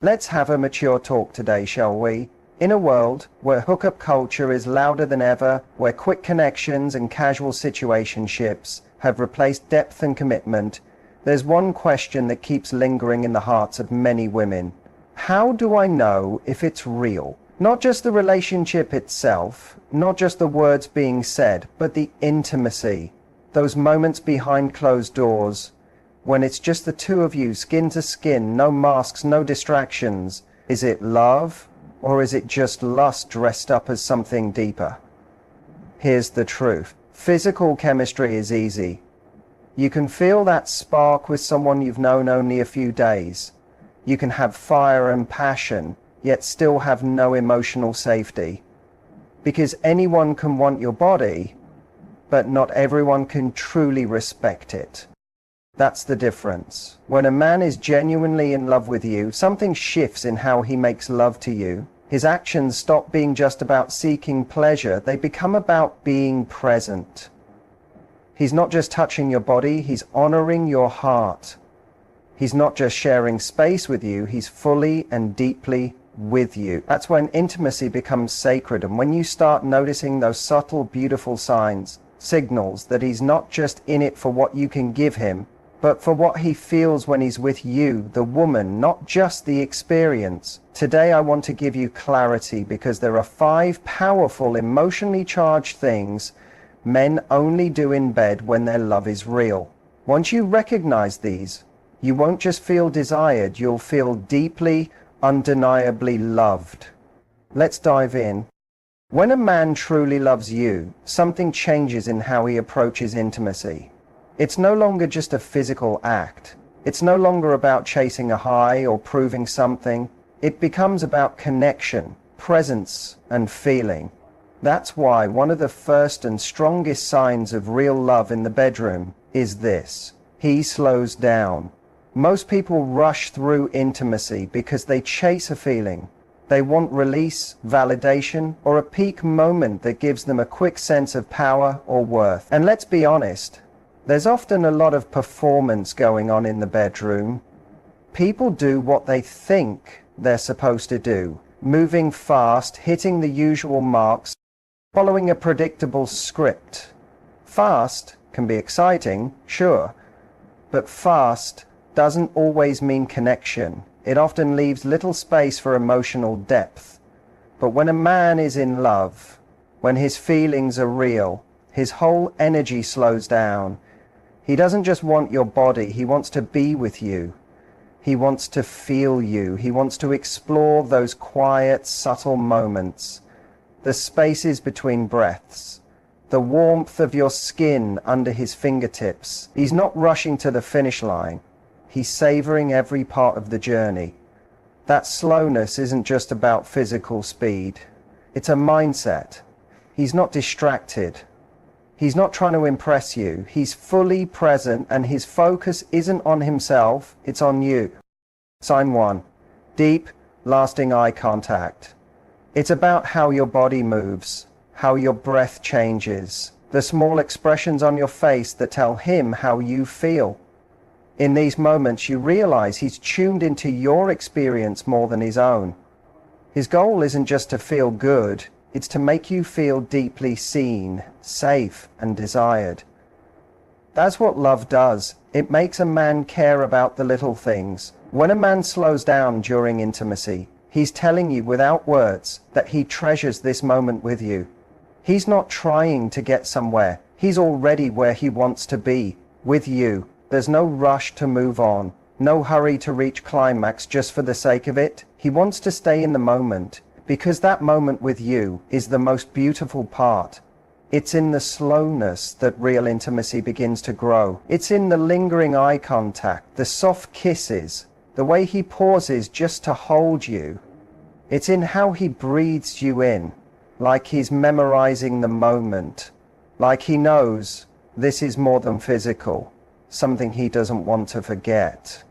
Let's have a mature talk today, shall we? In a world where hookup culture is louder than ever, where quick connections and casual situationships have replaced depth and commitment, there's one question that keeps lingering in the hearts of many women. How do I know if it's real? Not just the relationship itself, not just the words being said, but the intimacy. Those moments behind closed doors, when it's just the two of you, skin to skin, no masks, no distractions. Is it love, or is it just lust dressed up as something deeper? Here's the truth. Physical chemistry is easy. You can feel that spark with someone you've known only a few days. You can have fire and passion, yet still have no emotional safety. Because anyone can want your body, but not everyone can truly respect it. That's the difference. When a man is genuinely in love with you, something shifts in how he makes love to you. His actions stop being just about seeking pleasure, they become about being present. He's not just touching your body, he's honoring your heart. He's not just sharing space with you, he's fully and deeply with you. That's when intimacy becomes sacred, and when you start noticing those subtle, beautiful signs, signals that he's not just in it for what you can give him, but for what he feels when he's with you, the woman, not just the experience. Today I want to give you clarity because there are 5 powerful, emotionally charged things men only do in bed when their love is real. Once you recognize these, you won't just feel desired, you'll feel deeply, undeniably loved. Let's dive in. When a man truly loves you, something changes in how he approaches intimacy. It's no longer just a physical act. It's no longer about chasing a high or proving something. It becomes about connection, presence, and feeling. That's why one of the first and strongest signs of real love in the bedroom is this: he slows down. Most people rush through intimacy because they chase a feeling. They want release, validation, or a peak moment that gives them a quick sense of power or worth. And let's be honest, there's often a lot of performance going on in the bedroom. People do what they think they're supposed to do, moving fast, hitting the usual marks, following a predictable script. Fast can be exciting, sure, but fast doesn't always mean connection. It often leaves little space for emotional depth. But when a man is in love, when his feelings are real, his whole energy slows down. He doesn't just want your body, he wants to be with you. He wants to feel you. He wants to explore those quiet, subtle moments, the spaces between breaths, the warmth of your skin under his fingertips. He's not rushing to the finish line. He's savoring every part of the journey. That slowness isn't just about physical speed. It's a mindset. He's not distracted. He's not trying to impress you. He's fully present, and his focus isn't on himself, it's on you. Sign 1. Deep, lasting eye contact. It's about how your body moves, how your breath changes, the small expressions on your face that tell him how you feel. In these moments, you realize he's tuned into your experience more than his own. His goal isn't just to feel good, it's to make you feel deeply seen, safe, and desired. That's what love does. It makes a man care about the little things. When a man slows down during intimacy, he's telling you without words that he treasures this moment with you. He's not trying to get somewhere. He's already where he wants to be, with you. There's no rush to move on, no hurry to reach climax just for the sake of it. He wants to stay in the moment, because that moment with you is the most beautiful part. It's in the slowness that real intimacy begins to grow. It's in the lingering eye contact, the soft kisses, the way he pauses just to hold you. It's in how he breathes you in, like he's memorizing the moment, like he knows this is more than physical, something he doesn't want to forget.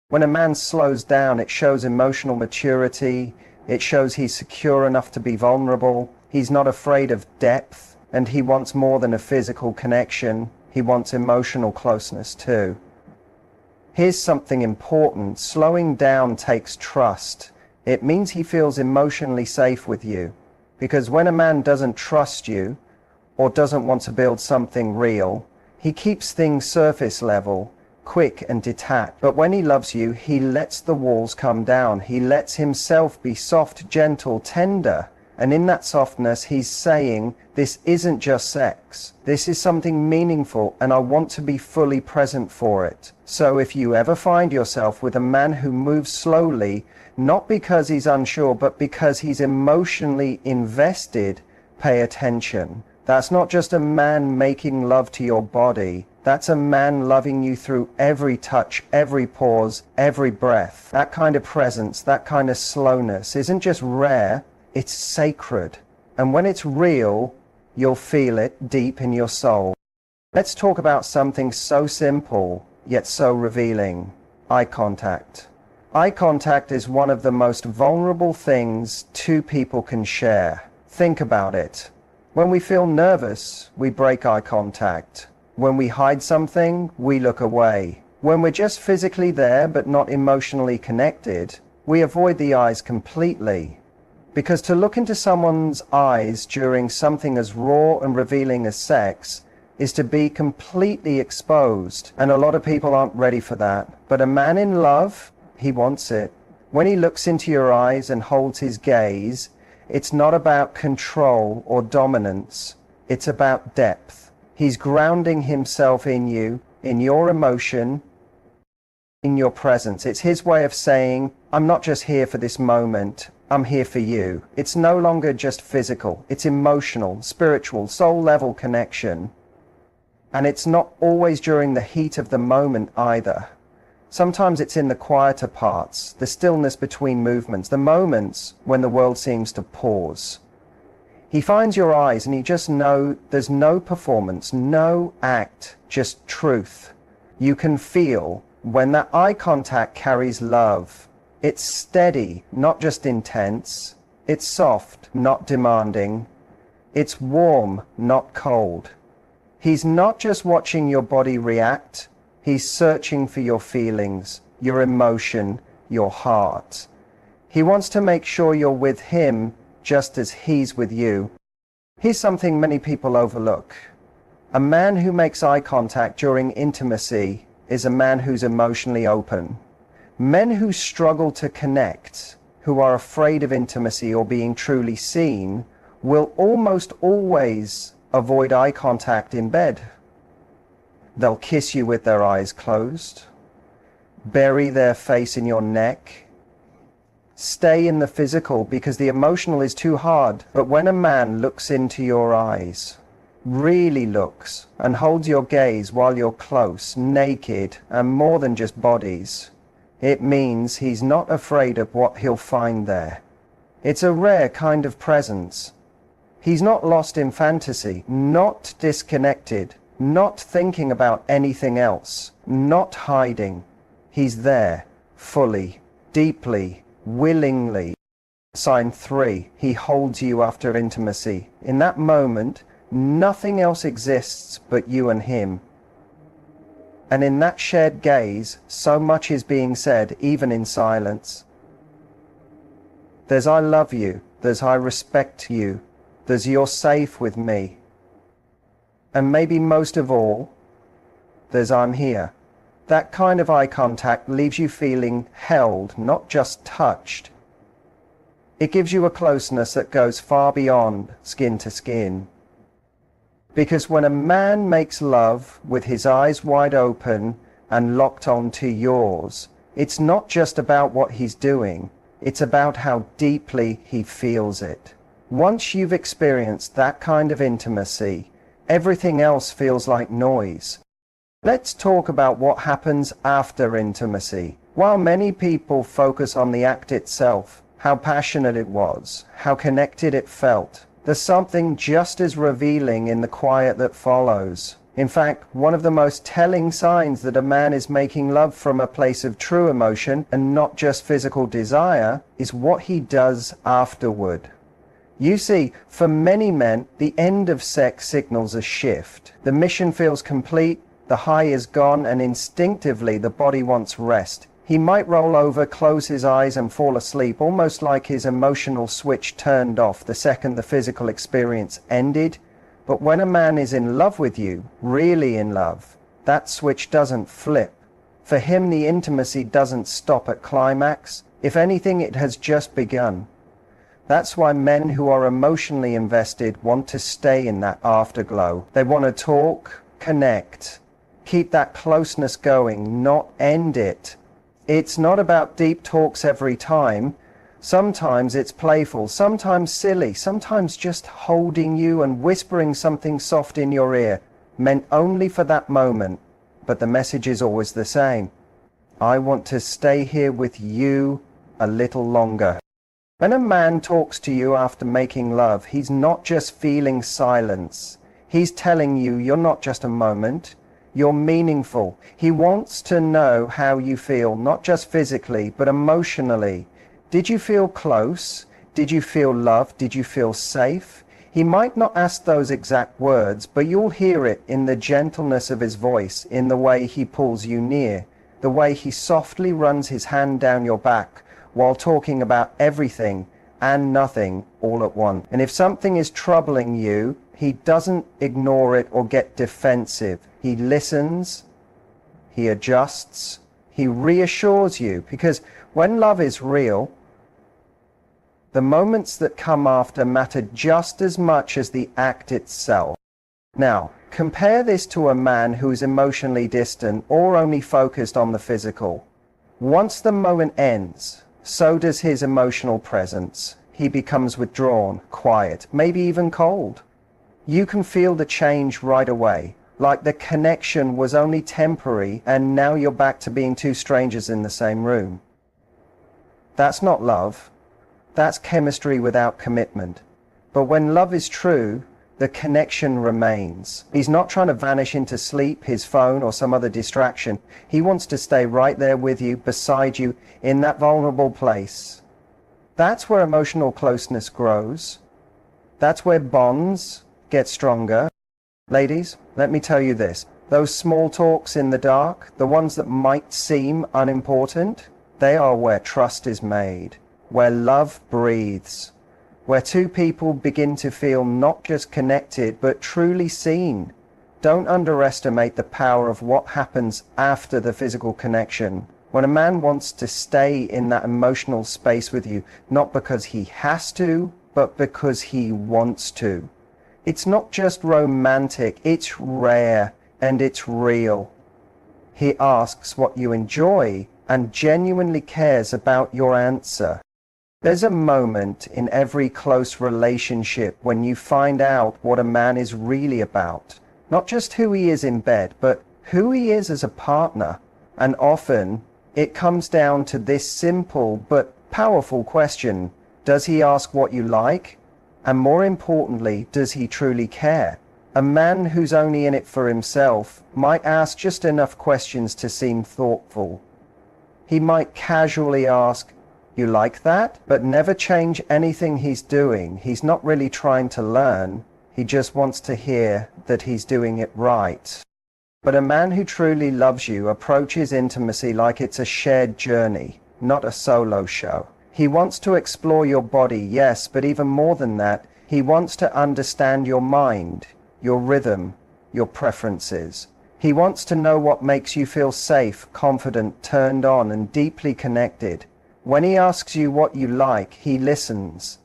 When a man slows down, it shows emotional maturity. It shows he's secure enough to be vulnerable. He's not afraid of depth, and he wants more than a physical connection. He wants emotional closeness too. Here's something important. Slowing down takes trust. It means he feels emotionally safe with you. Because when a man doesn't trust you, or doesn't want to build something real, he keeps things surface level, quick and detached. But when he loves you, he lets the walls come down. He lets himself be soft, gentle, tender. And in that softness, he's saying, this isn't just sex. This is something meaningful, and I want to be fully present for it. So if you ever find yourself with a man who moves slowly, not because he's unsure, but because he's emotionally invested, pay attention. That's not just a man making love to your body. That's a man loving you through every touch, every pause, every breath. That kind of presence, that kind of slowness isn't just rare, it's sacred. And when it's real, you'll feel it deep in your soul. Let's talk about something so simple, yet so revealing. Eye contact. Eye contact is one of the most vulnerable things two people can share. Think about it. When we feel nervous, we break eye contact. When we hide something, we look away. When we're just physically there but not emotionally connected, we avoid the eyes completely. Because to look into someone's eyes during something as raw and revealing as sex is to be completely exposed. And a lot of people aren't ready for that. But a man in love, he wants it. When he looks into your eyes and holds his gaze, it's not about control or dominance. It's about depth. He's grounding himself in you, in your emotion, in your presence. It's his way of saying, I'm not just here for this moment. I'm here for you. It's no longer just physical. It's emotional, spiritual, soul-level connection. And it's not always during the heat of the moment either. Sometimes it's in the quieter parts, the stillness between movements, the moments when the world seems to pause. He finds your eyes and he just knows there's no performance, no act, just truth. You can feel when that eye contact carries love. It's steady, not just intense. It's soft, not demanding. It's warm, not cold. He's not just watching your body react. He's searching for your feelings, your emotion, your heart. He wants to make sure you're with him just as he's with you. Here's something many people overlook. A man who makes eye contact during intimacy is a man who's emotionally open. Men who struggle to connect, who are afraid of intimacy or being truly seen, will almost always avoid eye contact in bed. They'll kiss you with their eyes closed, bury their face in your neck, stay in the physical because the emotional is too hard. But when a man looks into your eyes, really looks, and holds your gaze while you're close, naked, and more than just bodies, it means he's not afraid of what he'll find there. It's a rare kind of presence. He's not lost in fantasy, not disconnected, not thinking about anything else, not hiding. He's there, fully, deeply, willingly. Sign 3, he holds you after intimacy. In that moment, nothing else exists but you and him. And in that shared gaze, so much is being said, even in silence. There's I love you, there's I respect you, there's you're safe with me. And maybe most of all, there's I'm here. That kind of eye contact leaves you feeling held, not just touched. It gives you a closeness that goes far beyond skin to skin. Because when a man makes love with his eyes wide open and locked onto yours, it's not just about what he's doing, it's about how deeply he feels it. Once you've experienced that kind of intimacy, everything else feels like noise. Let's talk about what happens after intimacy. While many people focus on the act itself, how passionate it was, how connected it felt, there's something just as revealing in the quiet that follows. In fact, one of the most telling signs that a man is making love from a place of true emotion and not just physical desire is what he does afterward. You see, for many men, the end of sex signals a shift. The mission feels complete, The high is gone and instinctively the body wants rest. He might roll over, close his eyes and fall asleep, almost like his emotional switch turned off the second the physical experience ended. But when a man is in love with you, really in love, that switch doesn't flip. For him, the intimacy doesn't stop at climax. If anything, it has just begun. That's why men who are emotionally invested want to stay in that afterglow. They want to talk, connect, keep that closeness going, not end it. It's not about deep talks every time. Sometimes it's playful, sometimes silly, sometimes just holding you and whispering something soft in your ear, meant only for that moment. But the message is always the same. I want to stay here with you a little longer. When a man talks to you after making love, he's not just feeling silence. He's telling you you're not just a moment. You're meaningful. He wants to know how you feel, not just physically, but emotionally. Did you feel close? Did you feel loved? Did you feel safe? He might not ask those exact words, but you'll hear it in the gentleness of his voice, in the way he pulls you near, the way he softly runs his hand down your back while talking about everything and nothing all at once. And if something is troubling you, he doesn't ignore it or get defensive. He listens, he adjusts, he reassures you, because when love is real, the moments that come after matter just as much as the act itself. Now, compare this to a man who's emotionally distant or only focused on the physical. Once the moment ends, so does his emotional presence. He becomes withdrawn, quiet, maybe even cold. You can feel the change right away, like the connection was only temporary and now you're back to being two strangers in the same room. That's not love. That's chemistry without commitment. But when love is true, the connection remains. He's not trying to vanish into sleep, his phone, or some other distraction. He wants to stay right there with you, beside you, in that vulnerable place. That's where emotional closeness grows. That's where bonds get stronger. Ladies, let me tell you this. Those small talks in the dark, the ones that might seem unimportant, they are where trust is made, where love breathes, where two people begin to feel not just connected, but truly seen. Don't underestimate the power of what happens after the physical connection. When a man wants to stay in that emotional space with you, not because he has to, but because he wants to. It's not just romantic, it's rare and it's real. He asks what you enjoy and genuinely cares about your answer. There's a moment in every close relationship when you find out what a man is really about. Not just who he is in bed, but who he is as a partner. And often it comes down to this simple but powerful question. Does he ask what you like? And more importantly, does he truly care? A man who's only in it for himself might ask just enough questions to seem thoughtful. He might casually ask, "You like that?" but never change anything he's doing. He's not really trying to learn. He just wants to hear that he's doing it right. But a man who truly loves you approaches intimacy like it's a shared journey, not a solo show. He wants to explore your body, yes, but even more than that, he wants to understand your mind, your rhythm, your preferences. He wants to know what makes you feel safe, confident, turned on, and deeply connected. When he asks you what you like, he listens.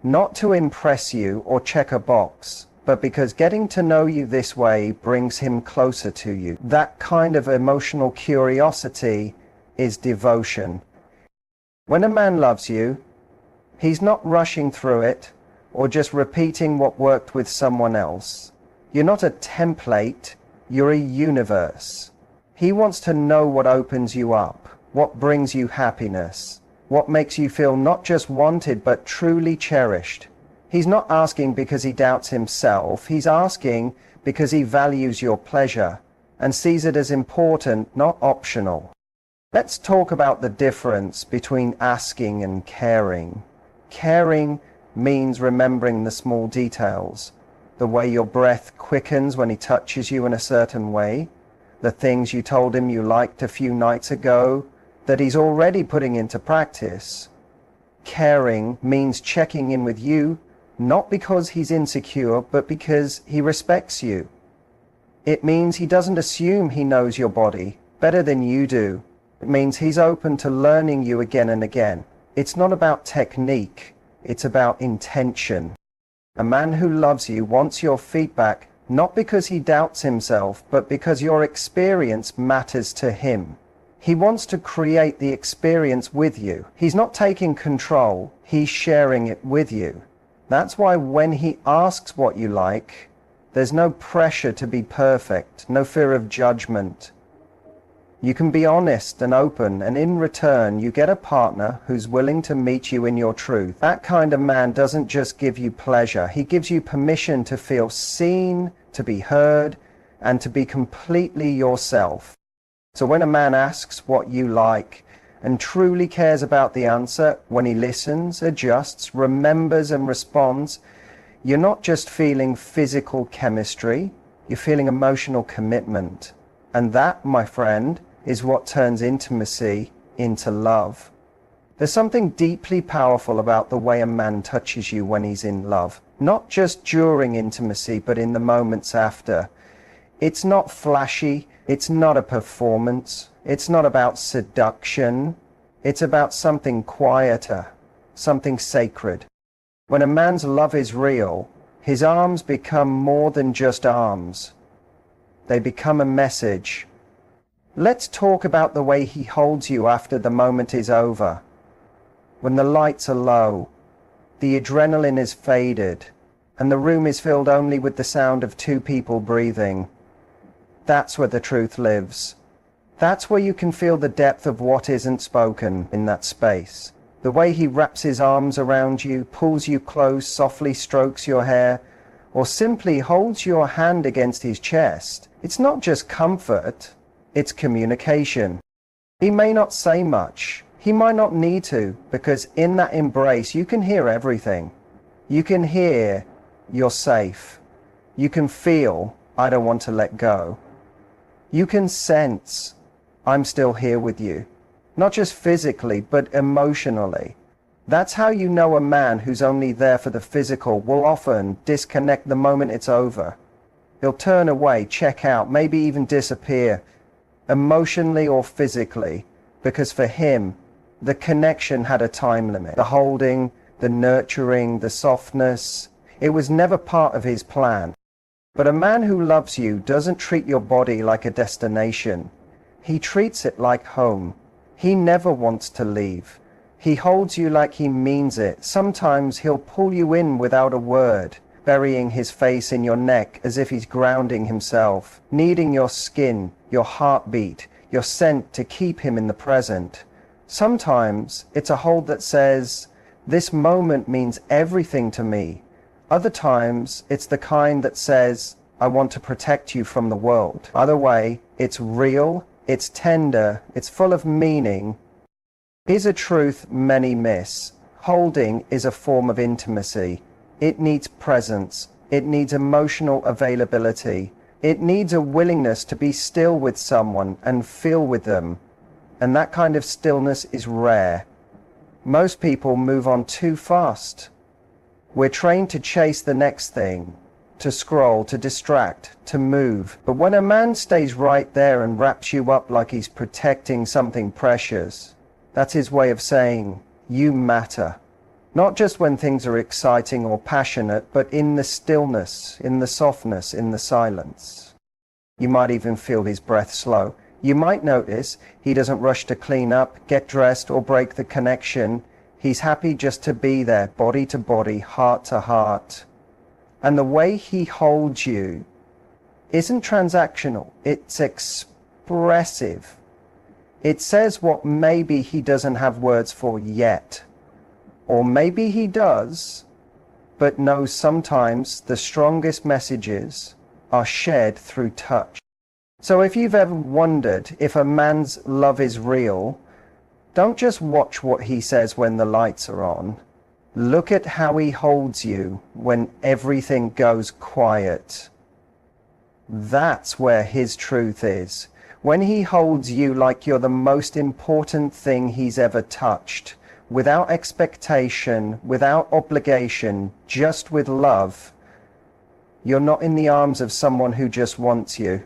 Not to impress you or check a box, but because getting to know you this way brings him closer to you. That kind of emotional curiosity is devotion. When a man loves you, he's not rushing through it or just repeating what worked with someone else. You're not a template, you're a universe. He wants to know what opens you up, what brings you happiness, what makes you feel not just wanted but truly cherished. He's not asking because he doubts himself, he's asking because he values your pleasure and sees it as important, not optional. Let's talk about the difference between asking and caring. Caring means remembering the small details, the way your breath quickens when he touches you in a certain way, the things you told him you liked a few nights ago that he's already putting into practice. Caring means checking in with you, not because he's insecure, but because he respects you. It means he doesn't assume he knows your body better than you do. It means he's open to learning you again and again. It's not about technique, it's about intention. A man who loves you wants your feedback, not because he doubts himself, but because your experience matters to him. He wants to create the experience with you. He's not taking control, he's sharing it with you. That's why when he asks what you like, there's no pressure to be perfect, no fear of judgment. You can be honest and open, and in return you get a partner who's willing to meet you in your truth. That kind of man doesn't just give you pleasure, he gives you permission to feel seen, to be heard, and to be completely yourself. So when a man asks what you like and truly cares about the answer, when he listens, adjusts, remembers and responds, you're not just feeling physical chemistry, you're feeling emotional commitment. And that, my friend, is what turns intimacy into love. There's something deeply powerful about the way a man touches you when he's in love. Not just during intimacy, but in the moments after. It's not flashy, it's not a performance, it's not about seduction, it's about something quieter, something sacred. When a man's love is real, his arms become more than just arms. They become a message. Let's talk about the way he holds you after the moment is over. When the lights are low, the adrenaline is faded, and the room is filled only with the sound of two people breathing. That's where the truth lives. That's where you can feel the depth of what isn't spoken in that space. The way he wraps his arms around you, pulls you close, softly strokes your hair, or simply holds your hand against his chest. It's not just comfort, it's communication. He may not say much. He might not need to, because in that embrace you can hear everything. You can hear, you're safe. You can feel, I don't want to let go. You can sense, I'm still here with you. Not just physically, but emotionally. That's how you know a man who's only there for the physical will often disconnect the moment it's over. He'll turn away, check out, maybe even disappear, emotionally or physically, because for him, the connection had a time limit. The holding, the nurturing, the softness, it was never part of his plan. But a man who loves you doesn't treat your body like a destination. He treats it like home. He never wants to leave. He holds you like he means it. Sometimes he'll pull you in without a word, burying his face in your neck as if he's grounding himself, needing your skin, your heartbeat, your scent to keep him in the present. Sometimes it's a hold that says, this moment means everything to me. Other times it's the kind that says, I want to protect you from the world. Either way, it's real, it's tender, it's full of meaning. Here's a truth many miss. Holding is a form of intimacy. It needs presence. It needs emotional availability. It needs a willingness to be still with someone and feel with them. And that kind of stillness is rare. Most people move on too fast. We're trained to chase the next thing, to scroll, to distract, to move. But when a man stays right there and wraps you up like he's protecting something precious, that's his way of saying, you matter. Not just when things are exciting or passionate, but in the stillness, in the softness, in the silence. You might even feel his breath slow. You might notice he doesn't rush to clean up, get dressed, or break the connection. He's happy just to be there, body to body, heart to heart. And the way he holds you isn't transactional, it's expressive. It says what maybe he doesn't have words for yet. Or maybe he does, but knows sometimes the strongest messages are shared through touch. So if you've ever wondered if a man's love is real, don't just watch what he says when the lights are on. Look at how he holds you when everything goes quiet. That's where his truth is. When he holds you like you're the most important thing he's ever touched, without expectation, without obligation, just with love, you're not in the arms of someone who just wants you.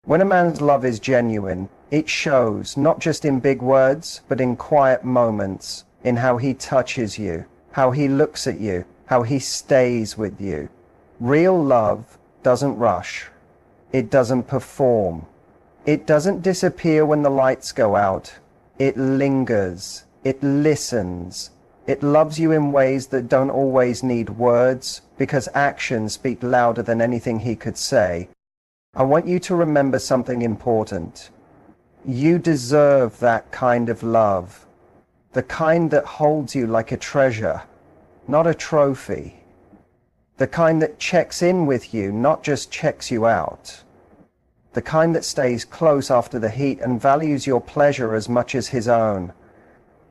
When a man's love is genuine, it shows not just in big words, but in quiet moments, in how he touches you, how he looks at you, how he stays with you. Real love doesn't rush. It doesn't perform. It doesn't disappear when the lights go out. It lingers. It listens. It loves you in ways that don't always need words, because actions speak louder than anything he could say. I want you to remember something important. You deserve that kind of love. The kind that holds you like a treasure, not a trophy. The kind that checks in with you, not just checks you out. The kind that stays close after the heat and values your pleasure as much as his own.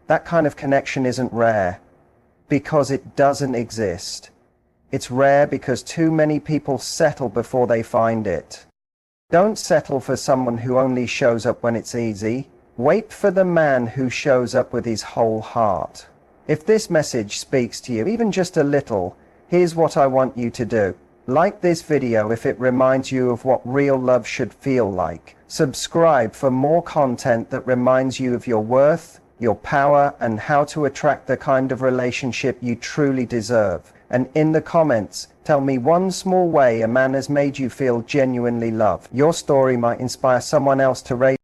That kind of connection isn't rare, because it doesn't exist. It's rare because too many people settle before they find it. Don't settle for someone who only shows up when it's easy. Wait for the man who shows up with his whole heart. If this message speaks to you, even just a little, here's what I want you to do. Like this video if it reminds you of what real love should feel like. Subscribe for more content that reminds you of your worth, your power, and how to attract the kind of relationship you truly deserve. And in the comments, tell me one small way a man has made you feel genuinely loved. Your story might inspire someone else to raise